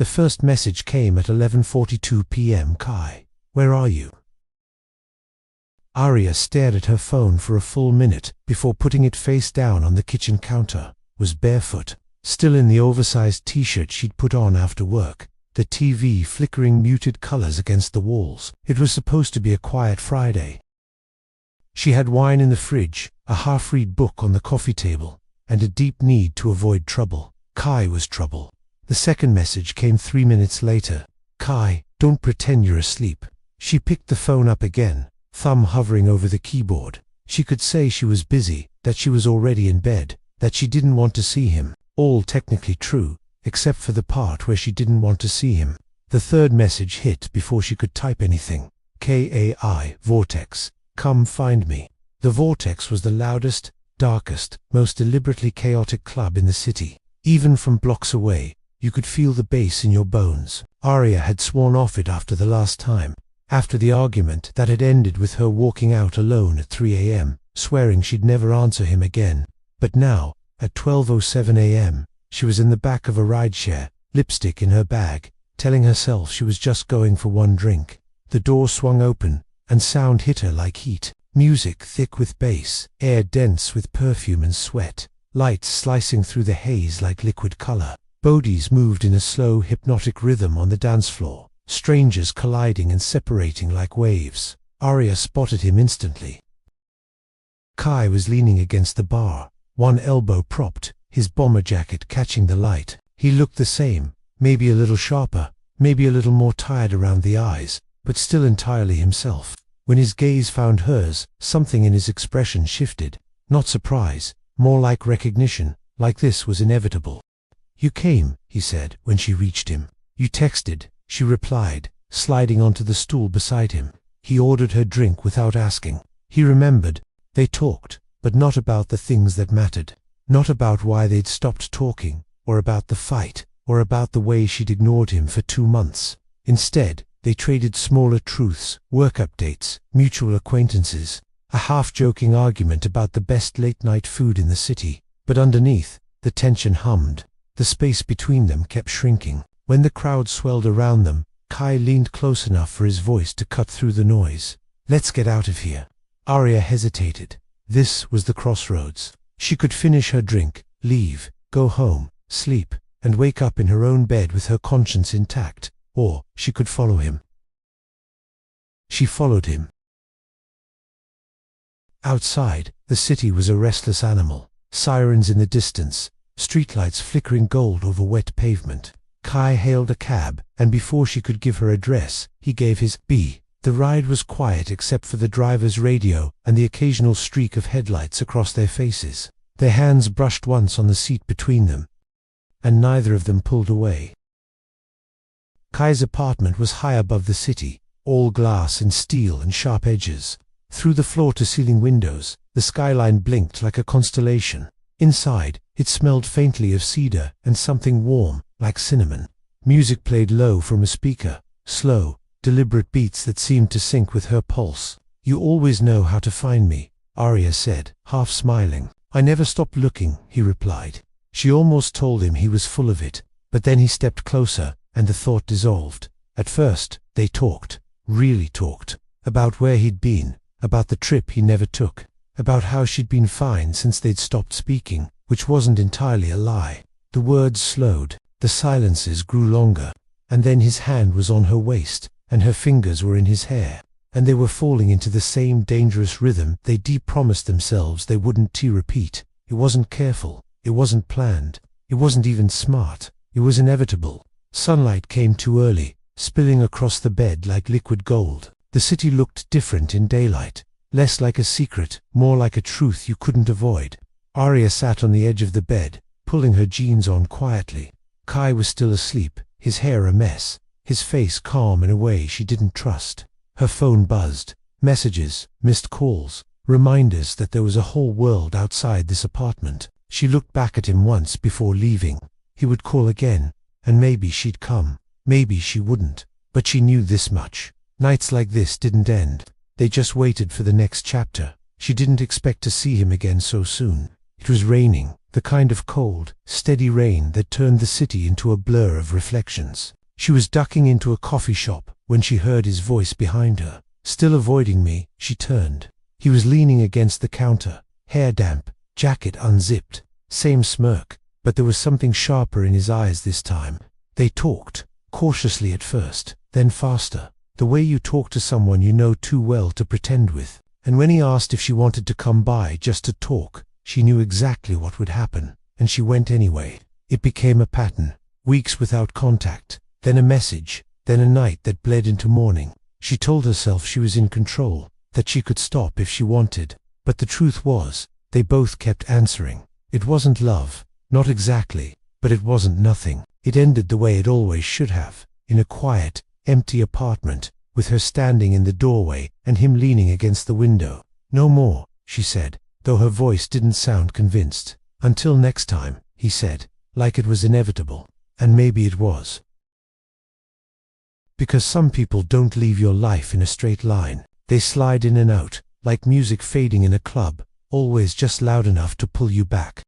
The first message came at 11:42 p.m. Kai, where are you? Arya stared at her phone for a full minute before putting it face down on the kitchen counter. Was barefoot, still in the oversized t-shirt she'd put on after work, the TV flickering muted colors against the walls. It was supposed to be a quiet Friday. She had wine in the fridge, a half-read book on the coffee table, and a deep need to avoid trouble. Kai was trouble. The second message came 3 minutes later. Kai, don't pretend you're asleep. She picked the phone up again, thumb hovering over the keyboard. She could say she was busy, that she was already in bed, that she didn't want to see him. All technically true, except for the part where she didn't want to see him. The third message hit before she could type anything. Kai, Vortex, come find me. The Vortex was the loudest, darkest, most deliberately chaotic club in the city. Even from blocks away, you could feel the bass in your bones. Arya had sworn off it after the last time, after the argument that had ended with her walking out alone at 3 a.m., swearing she'd never answer him again. But now, at 12:07 a.m., she was in the back of a rideshare, lipstick in her bag, telling herself she was just going for one drink. The door swung open, and sound hit her like heat. Music thick with bass, air dense with perfume and sweat, lights slicing through the haze like liquid color. Bodies moved in a slow, hypnotic rhythm on the dance floor, strangers colliding and separating like waves. Arya spotted him instantly. Kai was leaning against the bar, one elbow propped, his bomber jacket catching the light. He looked the same, maybe a little sharper, maybe a little more tired around the eyes, but still entirely himself. When his gaze found hers, something in his expression shifted. Not surprise, more like recognition, like this was inevitable. You came, he said, when she reached him. You texted, she replied, sliding onto the stool beside him. He ordered her drink without asking. He remembered. They talked, but not about the things that mattered. Not about why they'd stopped talking, or about the fight, or about the way she'd ignored him for 2 months. Instead, they traded smaller truths, work updates, mutual acquaintances, a half-joking argument about the best late-night food in the city. But underneath, the tension hummed. The space between them kept shrinking. When the crowd swelled around them, Kai leaned close enough for his voice to cut through the noise. Let's get out of here. Arya hesitated. This was the crossroads. She could finish her drink, leave, go home, sleep, and wake up in her own bed with her conscience intact, or she could follow him. She followed him. Outside, the city was a restless animal. Sirens in the distance, streetlights flickering gold over wet pavement. Kai hailed a cab, and before she could give her address, he gave his B. The ride was quiet except for the driver's radio and the occasional streak of headlights across their faces. Their hands brushed once on the seat between them, and neither of them pulled away. Kai's apartment was high above the city, all glass and steel and sharp edges. Through the floor-to-ceiling windows, the skyline blinked like a constellation. Inside, it smelled faintly of cedar and something warm, like cinnamon. Music played low from a speaker, slow, deliberate beats that seemed to sync with her pulse. You always know how to find me, Arya said, half smiling. I never stopped looking, he replied. She almost told him he was full of it, but then he stepped closer, and the thought dissolved. At first, they talked, really talked, about where he'd been, about the trip he never took, about how she'd been fine since they'd stopped speaking, which wasn't entirely a lie. The words slowed, the silences grew longer, and then his hand was on her waist, and her fingers were in his hair, and they were falling into the same dangerous rhythm they promised themselves they wouldn't repeat. It wasn't careful, it wasn't planned, it wasn't even smart, it was inevitable. Sunlight came too early, spilling across the bed like liquid gold. The city looked different in daylight, less like a secret, more like a truth you couldn't avoid. Arya sat on the edge of the bed, pulling her jeans on quietly. Kai was still asleep, his hair a mess, his face calm in a way she didn't trust. Her phone buzzed. Messages, missed calls, reminders that there was a whole world outside this apartment. She looked back at him once before leaving. He would call again, and maybe she'd come. Maybe she wouldn't. But she knew this much. Nights like this didn't end. They just waited for the next chapter. She didn't expect to see him again so soon. It was raining, the kind of cold, steady rain that turned the city into a blur of reflections. She was ducking into a coffee shop when she heard his voice behind her. Still avoiding me, she turned. He was leaning against the counter, hair damp, jacket unzipped, same smirk, but there was something sharper in his eyes this time. They talked, cautiously at first, then faster, the way you talk to someone you know too well to pretend with. And when he asked if she wanted to come by just to talk, she knew exactly what would happen, and she went anyway. It became a pattern, weeks without contact, then a message, then a night that bled into morning. She told herself she was in control, that she could stop if she wanted, but the truth was, they both kept answering. It wasn't love, not exactly, but it wasn't nothing. It ended the way it always should have, in a quiet, empty apartment, with her standing in the doorway and him leaning against the window. "No more," she said, though her voice didn't sound convinced. "Until next time," he said, like it was inevitable. And maybe it was. Because some people don't leave your life in a straight line. They slide in and out, like music fading in a club, always just loud enough to pull you back.